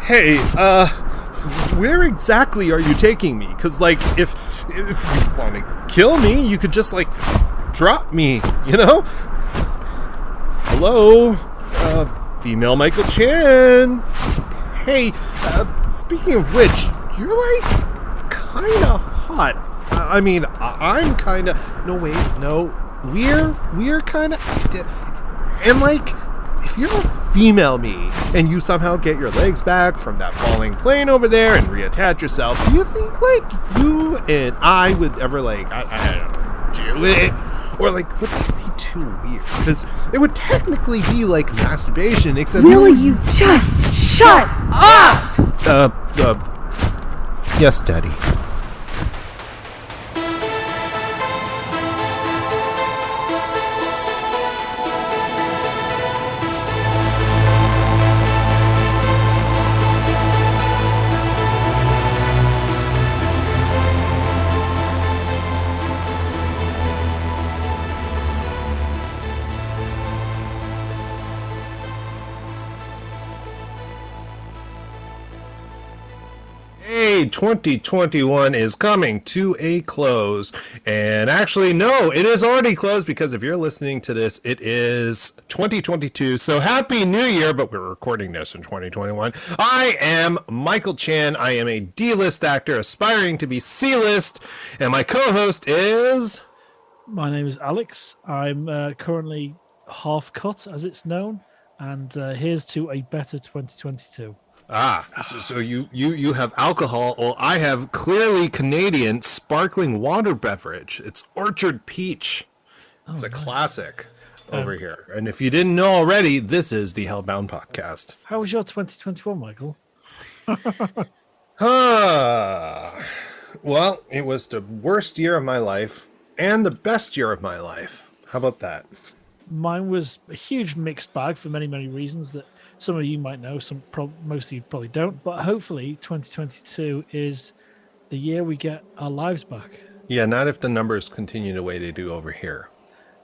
Hey, where exactly are you taking me? Because, like, if you want to kill me, you could just, like, drop me, you know? Hello? Female Michael Chan. Hey, speaking of which, you're, like, kinda hot. I mean, I'm kinda... No, wait, no. We're kinda... And, like... If you're a female me, and you somehow get your legs back from that falling plane over there and reattach yourself, do you think, like, you and I would ever, like, I don't know, do it? Or, like, would that be too weird? Because it would technically be, like, masturbation, except... Will you just shut up? Yes, Daddy. Hey, 2021 is coming to a close. And actually, no, it is already closed because if you're listening to this, it is 2022. So happy New Year, but we're recording this in 2021. I am Michael Chan. I am a D-list actor aspiring to be C-list. And my co-host is... My name is Alex. I'm currently half cut, as it's known. And here's to a better 2022. So you have alcohol. Well, I have clearly Canadian sparkling water beverage. It's Orchard Peach. It's a classic over here. And if you didn't know already, this is the Hellbound Podcast. How was your 2021, Michael? Well, it was the worst year of my life and the best year of my life. How about that? Mine was a huge mixed bag for many, many reasons that some of you might know, most of you probably don't. But hopefully 2022 is the year we get our lives back. Yeah, not if the numbers continue the way they do over here.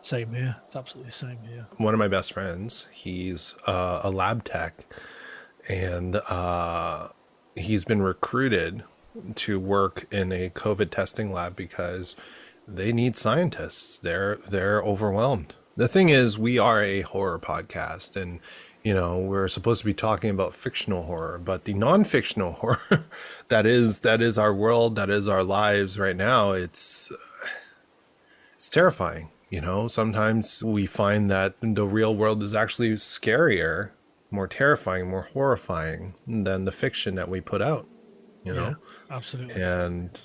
Same here. It's absolutely the same here. One of my best friends, he's a lab tech, and he's been recruited to work in a COVID testing lab because they need scientists. They're overwhelmed. The thing is, we are a horror podcast, and you know, we're supposed to be talking about fictional horror, but the non-fictional horror that is our world, that is our lives right now, it's terrifying. You know, sometimes we find that the real world is actually scarier, more terrifying, more horrifying than the fiction that we put out, you know? Yeah, absolutely. And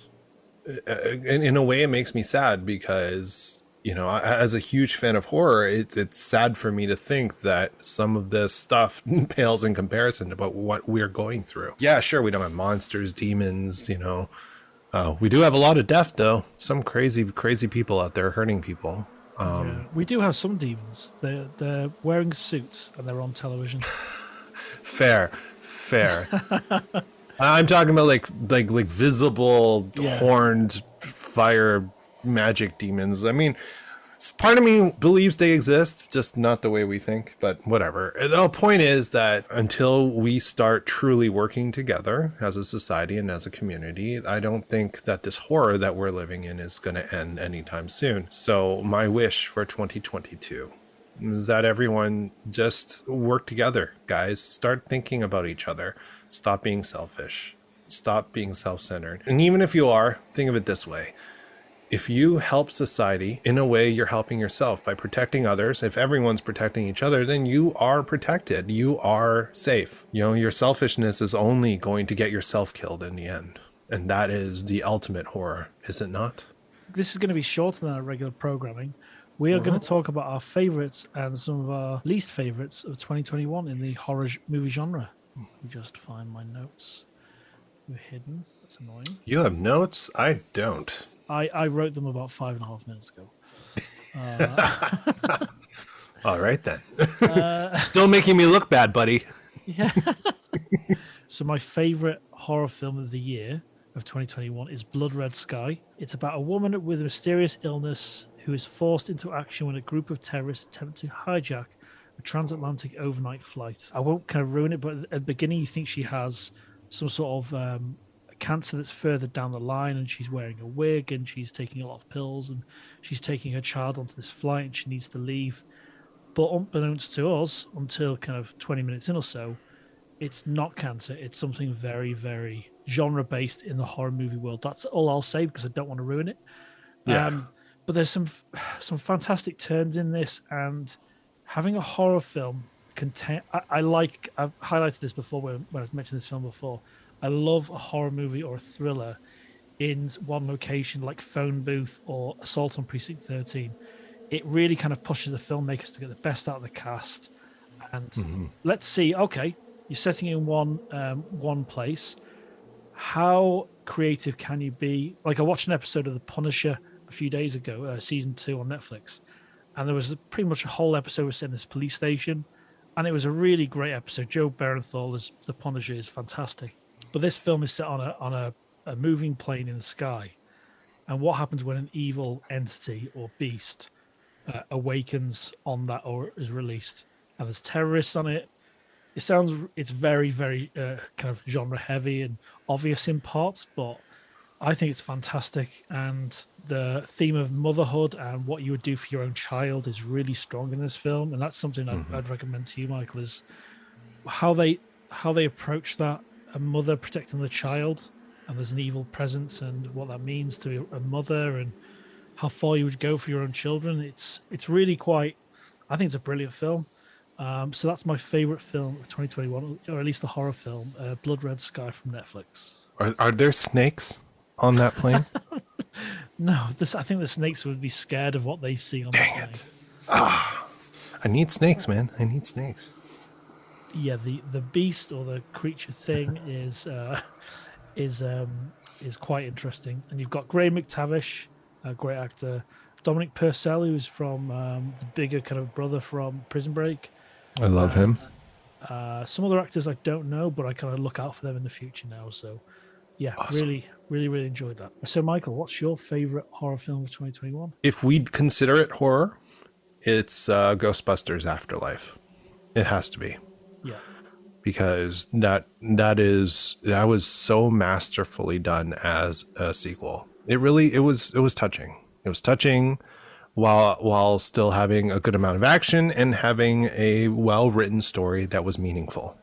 in a way it makes me sad because, you know, as a huge fan of horror, it's sad for me to think that some of this stuff pales in comparison about what we're going through. Yeah, sure, we don't have monsters, demons, you know. We do have a lot of death, though. Some crazy people out there hurting people. Yeah, we do have some demons. They're wearing suits and they're on television. Fair. I'm talking about like visible, horned fire magic demons. I mean, part of me believes they exist, just not the way we think, but whatever. The point is that until we start truly working together as a society and as a community, I don't think that this horror that we're living in is going to end anytime soon. So my wish for 2022 is that everyone just work together, guys. Start thinking about each other. Stop being selfish. Stop being self-centered. And even if you are, think of it this way. If you help society, in a way, you're helping yourself by protecting others. If everyone's protecting each other, then you are protected. You are safe. You know, your selfishness is only going to get yourself killed in the end. And that is the ultimate horror, is it not? This is going to be shorter than our regular programming. We are going to talk about our favorites and some of our least favorites of 2021 in the horror movie genre. Let me just find my notes. They're hidden. That's annoying. You have notes? I don't. I wrote them about 5.5 minutes ago. All right, then. Still making me look bad, buddy. Yeah. So my favorite horror film of the year of 2021 is Blood Red Sky. It's about a woman with a mysterious illness who is forced into action when a group of terrorists attempt to hijack a transatlantic overnight flight. I won't kind of ruin it, but at the beginning, you think she has some sort of cancer that's further down the line, and she's wearing a wig and she's taking a lot of pills, and she's taking her child onto this flight and she needs to leave. But unbeknownst to us, until kind of 20 minutes in or so, it's not cancer. It's something very, very genre based in the horror movie world. That's all I'll say because I don't want to ruin it. Yeah. But there's some fantastic turns in this, and having a horror film contain. I've highlighted this before when I've mentioned this film before. I love a horror movie or a thriller in one location, like Phone Booth or Assault on Precinct 13. It really kind of pushes the filmmakers to get the best out of the cast. And let's see, okay, you're setting in one place. How creative can you be? Like, I watched an episode of The Punisher a few days ago, season 2 on Netflix, and there was pretty much a whole episode set in this police station, and it was a really great episode. Joe Barenthal as the Punisher is fantastic, but this film is set on a moving plane in the sky, and what happens when an evil entity or beast awakens on that or is released, and there's terrorists on it. It's very, very kind of genre heavy and obvious in parts, but I think it's fantastic. And the theme of motherhood and what you would do for your own child is really strong in this film. And that's something I'd recommend to you, Michael, is how they approach that. A mother protecting the child, and there's an evil presence, and what that means to a mother, and how far you would go for your own children. It's really quite, I think it's a brilliant film. So that's my favorite film of 2021, or at least a horror film, Blood Red Sky from Netflix. Are there snakes on that plane? No, I think the snakes would be scared of what they see on the plane. I need snakes, man. I need snakes. Yeah, the beast or the creature thing is quite interesting. And you've got Graham McTavish, a great actor, Dominic Purcell, who's from the bigger kind of brother from Prison Break. I love him. Some other actors I don't know, but I kind of look out for them in the future now. So, yeah, awesome. Really, really, really enjoyed that. So, Michael, what's your favorite horror film of 2021? If we'd consider it horror, it's Ghostbusters Afterlife. It has to be. Yeah. Because that was so masterfully done as a sequel. It was touching. It was touching while still having a good amount of action and having a well-written story that was meaningful.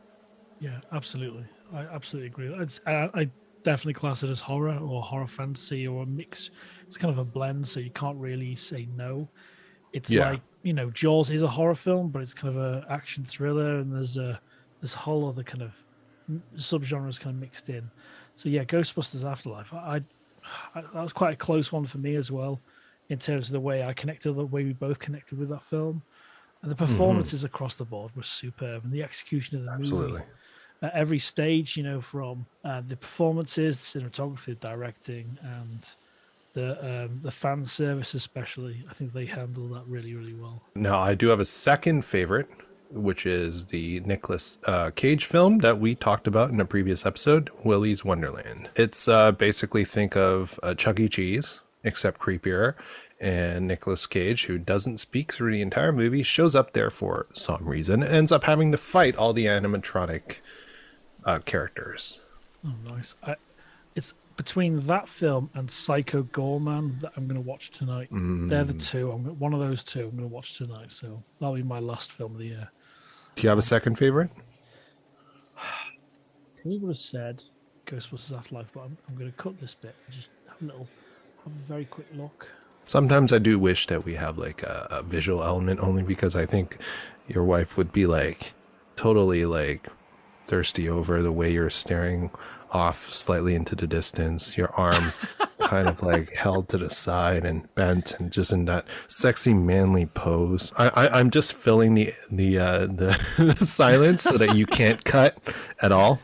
Yeah, absolutely. I absolutely agree. I definitely class it as horror or horror fantasy or a mix. It's kind of a blend, so you can't really say no. It's like, Jaws is a horror film, but it's kind of an action thriller, and there's this whole other kind of subgenres kind of mixed in. So yeah, Ghostbusters Afterlife. That was quite a close one for me as well, in terms of the way I connected, the way we both connected with that film. And the performances across the board were superb, and the execution of the movie at every stage, from the performances, the cinematography, the directing, and the fan service especially. I think they handled that really, really well. Now, I do have a second favorite, which is the Nicolas Cage film that we talked about in a previous episode, Willy's Wonderland. It's basically, think of Chuck E. Cheese, except creepier, and Nicolas Cage, who doesn't speak through the entire movie, shows up there for some reason and ends up having to fight all the animatronic characters. Oh, nice. It's between that film and Psycho Goreman that I'm going to watch tonight. They're the two. One of those two I'm going to watch tonight, so that'll be my last film of the year. Do you have a second favorite? Probably would have said Ghostbusters Afterlife, but I'm going to cut this bit and just have a very quick look. Sometimes I do wish that we have like a visual element, only because I think your wife would be like totally like thirsty over the way you're staring off slightly into the distance, your arm kind of like held to the side and bent, and just in that sexy manly pose. I'm just filling the silence so that you can't cut at all.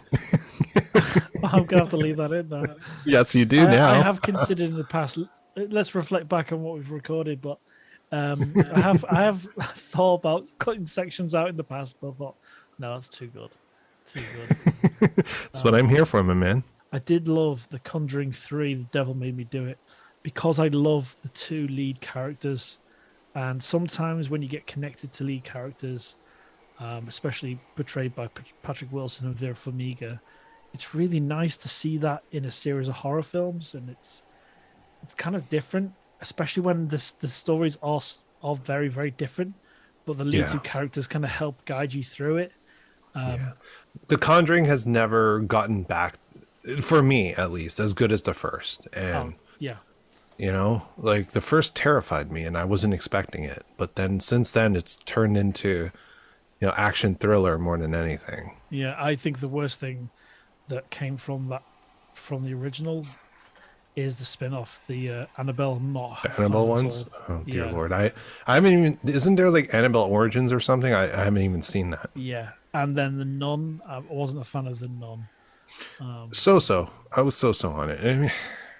I'm gonna have to leave that in there. Yes, you do now. I have considered in the past. Let's reflect back on what we've recorded, but I have thought about cutting sections out in the past, but I thought, no, that's too good. Too good. That's what I'm here for, my man. I did love The Conjuring 3, The Devil Made Me Do It, because I love the two lead characters. And sometimes when you get connected to lead characters, especially portrayed by Patrick Wilson and Vera Farmiga. It's really nice to see that in a series of horror films, and it's kind of different, especially when the stories are very, very different, but the lead two characters kind of help guide you through it. The Conjuring has never gotten back, for me at least, as good as the first. And you know, like the first terrified me and I wasn't expecting it, but then since then it's turned into, you know, action thriller more than anything. Yeah, I think the worst thing that came from the original is the spin-off, the Annabelle Annabelle ones. Oh dear Yeah. lord, I haven't even. Isn't there like Annabelle Origins or something? I haven't even seen that. Yeah, and then the Nun. I wasn't a fan of the Nun. So I was so on it. I mean,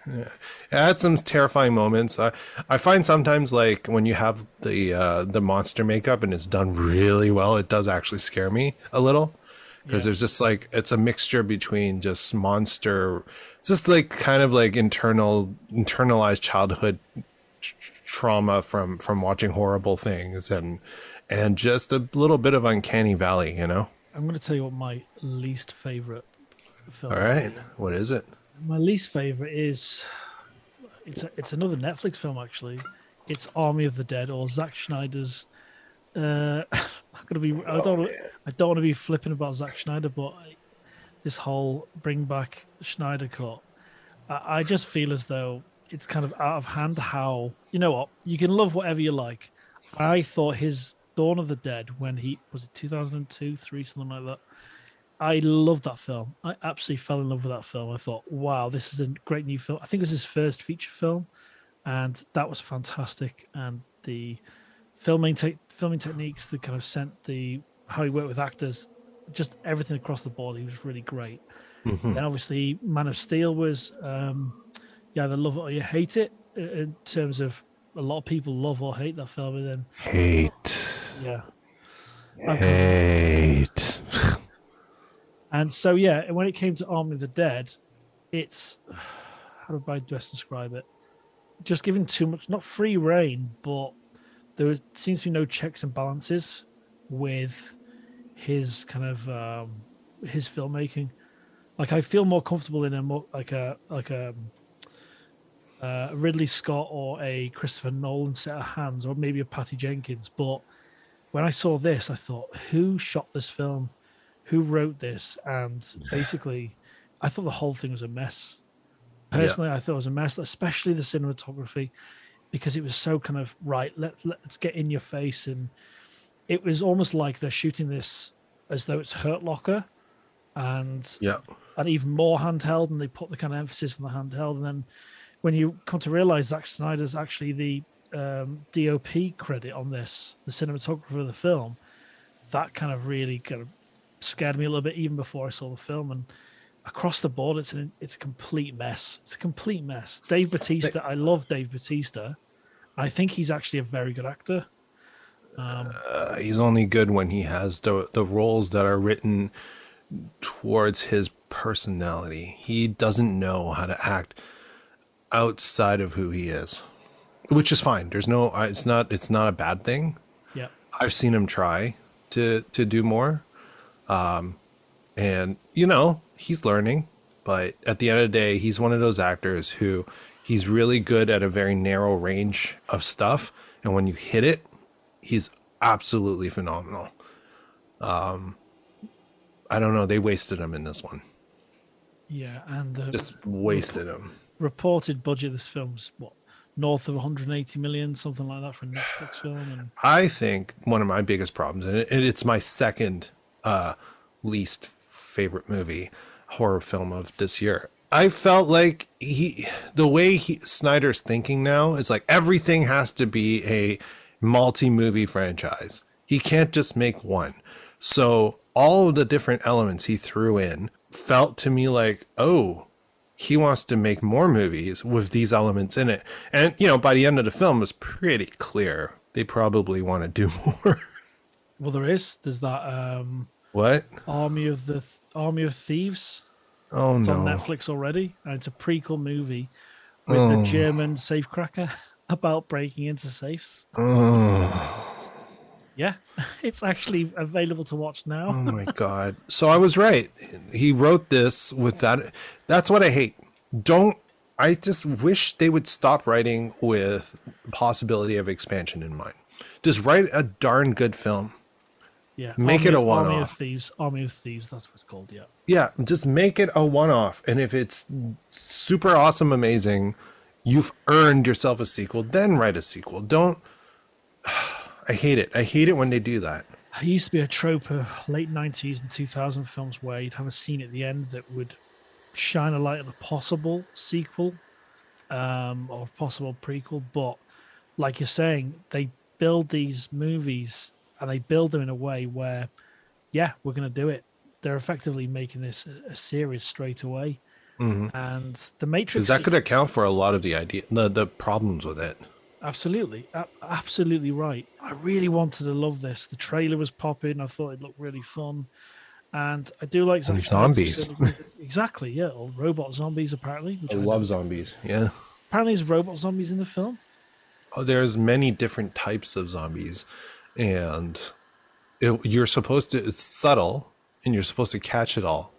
yeah. It had some terrifying moments. I find sometimes like when you have the monster makeup and it's done really well, it does actually scare me a little. Because there's just like, it's a mixture between just monster, it's just like kind of like internalized childhood trauma from watching horrible things and just a little bit of uncanny valley, you know? I'm going to tell you what my least favorite film. All right. What is it? My least favorite is it's another Netflix film actually. It's Army of the Dead, or Zack Snyder's. I'm gonna be. I don't want to be flipping about Zack Snyder, but this whole bring back Snyder cut, I just feel as though it's kind of out of hand. How, you know what, you can love whatever you like. I thought his Dawn of the Dead, when he was it 2002, 3, something like that. I loved that film. I absolutely fell in love with that film. I thought, wow, this is a great new film. I think it was his first feature film, and that was fantastic. And the filming techniques, the kind of how he worked with actors, just everything across the board, he was really great. And obviously, Man of Steel was, you either love it or you hate it. In terms of a lot of people love or hate that film, and then Hate. And so, when it came to Army of the Dead, it's, how do I best describe it? Just giving too much, not free reign, but there seems to be no checks and balances with his kind of his filmmaking. Like, I feel more comfortable in a Ridley Scott or a Christopher Nolan set of hands, or maybe a Patty Jenkins. But when I saw this, I thought, who shot this film? Who wrote this? And basically, I thought the whole thing was a mess. Personally, I thought it was a mess, especially the cinematography, because it was so kind of, right, let's get in your face. And it was almost like they're shooting this as though it's Hurt Locker, and even more handheld, and they put the kind of emphasis on the handheld. And then when you come to realize Zack Snyder's actually the DOP credit on this, the cinematographer of the film, that kind of really kind of scared me a little bit even before I saw the film. And across the board, it's a complete mess. It's a complete mess. Dave Bautista, I love Dave Bautista. I think he's actually a very good actor. He's only good when he has the roles that are written towards his personality. He doesn't know how to act outside of who he is, which is fine. There's no, it's not a bad thing. Yeah, I've seen him try to do more. And you know, he's learning, but at the end of the day, he's one of those actors who he's really good at a very narrow range of stuff. And when you hit it, he's absolutely phenomenal. I don't know. They wasted him in this one. Yeah. And Just wasted him. Reported budget of this film's what, north of 180 million, something like that, for a Netflix film. And I think one of my biggest problems, and it's my second least favorite horror film of this year. I felt like the way Snyder's thinking now is like everything has to be a multi-movie franchise. He can't just make one. So all of the different elements he threw in felt to me like, oh, he wants to make more movies with these elements in it. And, you know, by the end of the film, it was pretty clear they probably want to do more. Well, there's that What? Army of Thieves. Oh, It's no. on Netflix already, and it's a prequel movie with the German safecracker about breaking into safes. Yeah, Yeah, it's actually available to watch now. Oh my God. So I was right. He wrote this with that. That's what I hate. I just wish they would stop writing with possibility of expansion in mind. Just write a darn good film. Yeah, Make it a Army of one-off. Thieves. Army of Thieves. That's what it's called. Yeah. Yeah, just make it a one-off. And if it's super awesome, amazing, you've earned yourself a sequel, then write a sequel. Don't. I hate it. I hate it when they do that. It used to be a trope of late 90s and 2000 films where you'd have a scene at the end that would shine a light on a possible sequel or possible prequel. But like you're saying, they build these movies and they build them in a way where, yeah, we're going to do it. They're effectively making this a series straight away. Mm-hmm. And the Matrix... Because that could account for a lot of the problems with it. Absolutely. Absolutely right. I really wanted to love this. The trailer was popping. I thought it looked really fun. And I do like... And zombies. Exactly, yeah. Or robot zombies, apparently. I love zombies, yeah. Apparently there's robot zombies in the film. Oh, there's many different types of zombies. And you're supposed to... It's subtle, and you're supposed to catch it all.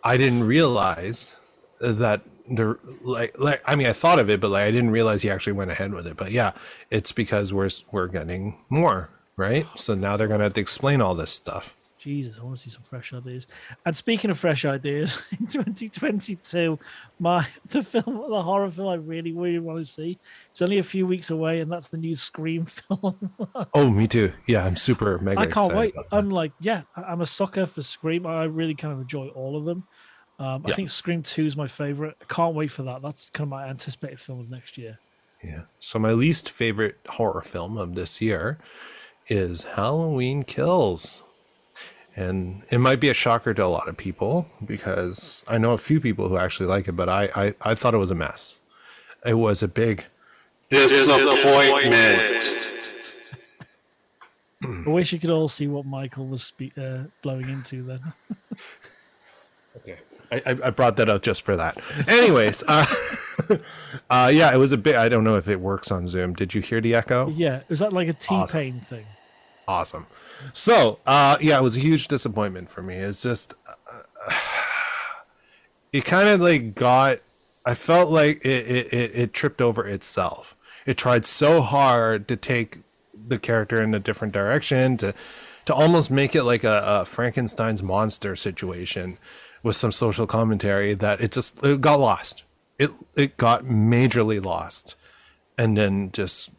I didn't realize that... I mean, I thought of it, but I didn't realize he actually went ahead with it. But yeah, it's because we're getting more, right? So now they're gonna have to explain all this stuff. Jesus, I want to see some fresh ideas. And speaking of fresh ideas, in 2022, the horror film I really, really want to see. It's only a few weeks away, and that's the new Scream film. Oh, me too. Yeah, I'm super mega. I can't wait. About that. I'm like, yeah, I'm a sucker for Scream. I really kind of enjoy all of them. I think Scream 2 is my favorite. I can't wait for that. That's kind of my anticipated film of next year. Yeah. So my least favorite horror film of this year is Halloween Kills. And it might be a shocker to a lot of people because I know a few people who actually like it, but I thought it was a mess. It was a big disappointment. I wish you could all see what Michael was blowing into then. Okay. I brought that out just for that. Anyways, yeah, it was a bit. I don't know if it works on Zoom. Did you hear the echo? Yeah, was that like a T-Pain thing? Awesome. So, yeah, it was a huge disappointment for me. It's just, it kind of like I felt like it tripped over itself. It tried so hard to take the character in a different direction, to almost make it like a Frankenstein's monster situation with some social commentary, that it got lost. It got majorly lost. And then just...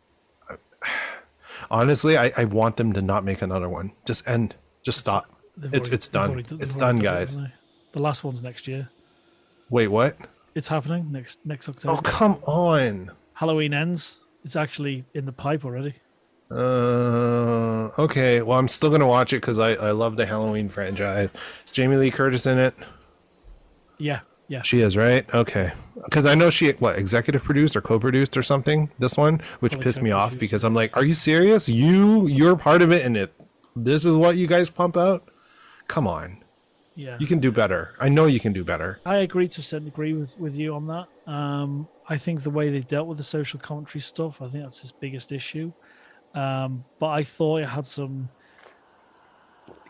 Honestly, I want them to not make another one. Just end. Just stop. It's done. It's done, guys. The last one's next year. Wait, what? It's happening next October. Oh, come on. Halloween Ends. It's actually in the pipe already. Okay. Well, I'm still gonna watch it because I love the Halloween franchise. Is Jamie Lee Curtis in it? Yeah. She is, right? Okay. Because I know she executive produced or co-produced or something. This one, which Probably pissed me off because I'm like, are you serious? You're part of it, and this is what you guys pump out? Come on. Yeah. You can do better. I know you can do better. I agree to a certain degree with you on that. I think the way they dealt with the social commentary stuff, I think that's his biggest issue. But I thought it had some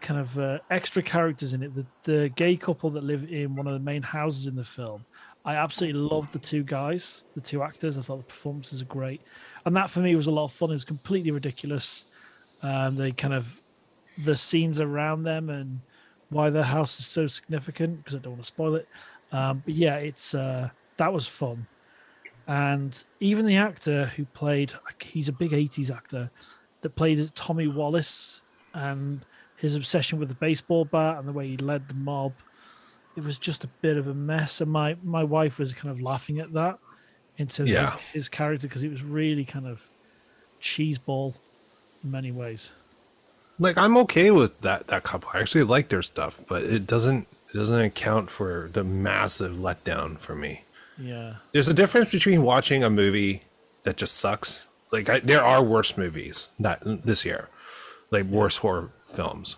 kind of extra characters in it. The gay couple that live in one of the main houses in the film, I absolutely loved the two guys, the two actors. I thought the performances are great, and that for me was a lot of fun. It was completely ridiculous. The scenes around them and why their house is so significant, because I don't want to spoil it. But yeah, it's that was fun. And even the actor who played, he's a big 80s actor that played Tommy Wallace, and his obsession with the baseball bat and the way he led the mob, it was just a bit of a mess. And my wife was kind of laughing at that in terms of his character, because it was really kind of cheeseball in many ways. Like, I'm okay with that couple. I actually like their stuff, but it doesn't account for the massive letdown for me. Yeah. There's a difference between watching a movie that just sucks. Like, there are worse movies this year, like worse horror films.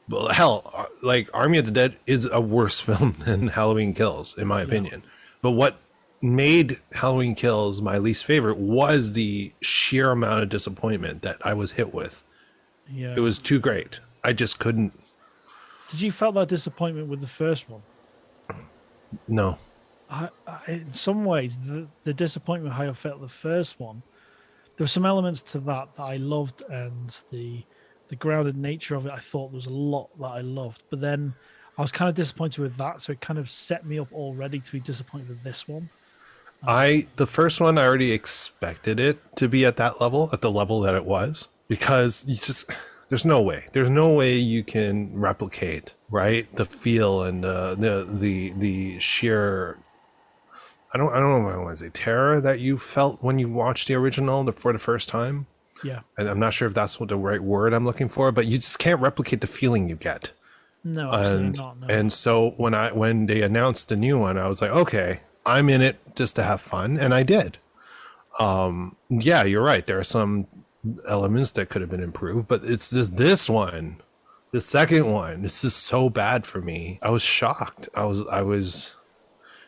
But hell, like Army of the Dead is a worse film than Halloween Kills, in my opinion. But what made Halloween Kills my least favorite was the sheer amount of disappointment that I was hit with. Yeah. It was too great. I just couldn't. Did you felt that disappointment with the first one? No. In some ways, the disappointment how I felt the first one, there were some elements to that I loved, and the grounded nature of it, I thought there was a lot that I loved. But then I was kind of disappointed with that, so it kind of set me up already to be disappointed with this one. The first one, I already expected it to be at that level, at the level that it was, because there's no way you can replicate, right, the feel and the sheer, I don't know if I want to say terror that you felt when you watched the original for the first time. Yeah. And I'm not sure if that's what the right word I'm looking for, but you just can't replicate the feeling you get. No, absolutely not. No. And so when they announced the new one, I was like, okay, I'm in it just to have fun, and I did. Yeah, you're right. There are some elements that could have been improved, but it's just this one, the second one. This is so bad for me. I was shocked. I was.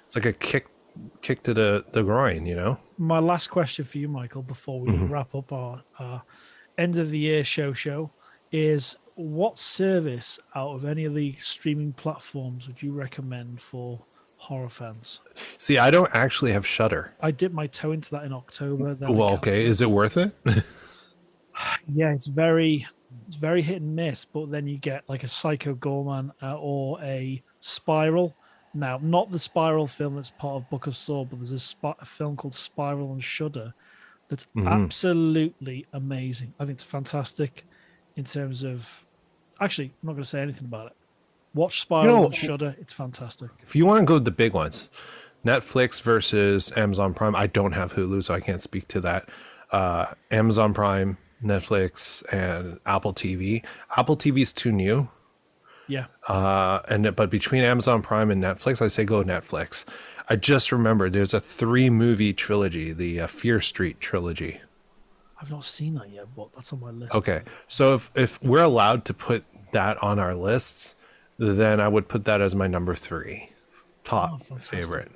It's like a kick to the groin, you know. My last question for you, Michael, before we wrap up our end of the year show, is what service out of any of the streaming platforms would you recommend for horror fans? See, I don't actually have Shudder. I dipped my toe into that in October. Well, okay, is it worth it? Yeah, it's very hit and miss, but then you get like a Psycho Gorman or a Spiral. Now, not the Spiral film that's part of Book of Saw, but there's a film called Spiral on Shudder that's absolutely amazing. I think it's fantastic in terms of... Actually, I'm not going to say anything about it. Watch Spiral on Shudder. It's fantastic. If you want to go with the big ones, Netflix versus Amazon Prime. I don't have Hulu, so I can't speak to that. Amazon Prime, Netflix, and Apple TV. Apple TV is too new. Yeah. But between Amazon Prime and Netflix, I say go Netflix. I just remembered there's a 3-movie trilogy, the Fear Street trilogy. I've not seen that yet, but that's on my list. Okay, so if we're allowed to put that on our lists, then I would put that as my number 3 top favorite.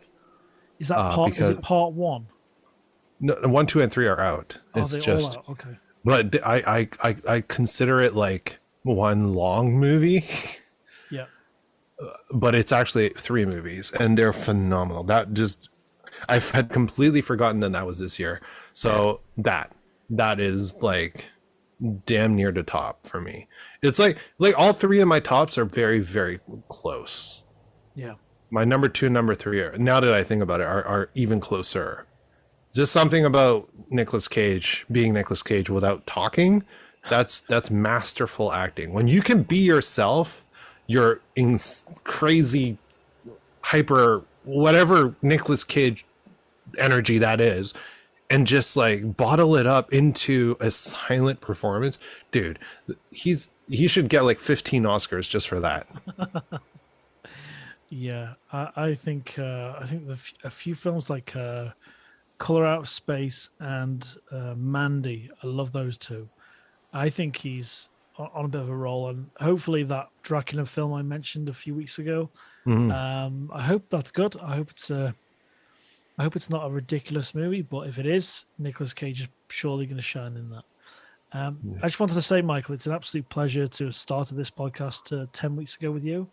Is that part? Is it part 1? No, 1, 2, and 3 are out. It's they just all out? Okay. But I consider it like one long movie. Yeah. But it's actually 3 movies, and they're phenomenal. I had completely forgotten that was this year. So that is like damn near the top for me. It's like all 3 of my tops are very, very close. Yeah. My number 2 and number 3 are, now that I think about it, are even closer. Just something about Nicolas Cage being Nicolas Cage without talking. That's masterful acting. When you can be yourself, you're in crazy, hyper, whatever Nicolas Cage energy that is, and just like bottle it up into a silent performance, dude. He should get like 15 Oscars just for that. Yeah, I think a few films like Color Out of Space and Mandy, I love those 2. I think he's on a bit of a roll, and hopefully that Dracula film I mentioned a few weeks ago, I hope that's good. I hope it's not a ridiculous movie, but if it is, Nicolas Cage is surely going to shine in that. I just wanted to say, Michael, it's an absolute pleasure to have started this podcast 10 weeks ago with you,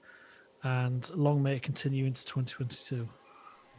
and long may it continue into 2022.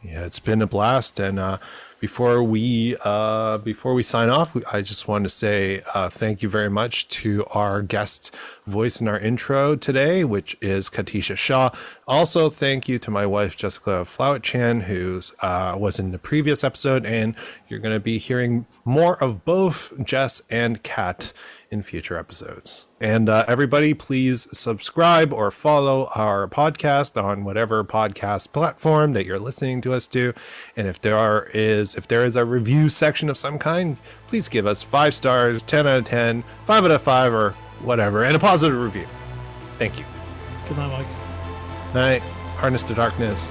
Yeah, it's been a blast. And before we sign off, I just want to say thank you very much to our guest voice in our intro today, which is Katisha Shaw. Also, thank you to my wife, Jessica Flowett-Chan, who was in the previous episode. And you're going to be hearing more of both Jess and Kat in future episodes. And everybody, please subscribe or follow our podcast on whatever podcast platform that you're listening to us to. And if there is a review section of some kind, please give us 5 stars, 10 out of 10, 5 out of 5, or whatever, and a positive review. Thank you. Good night, Mike. Night. Harness the darkness.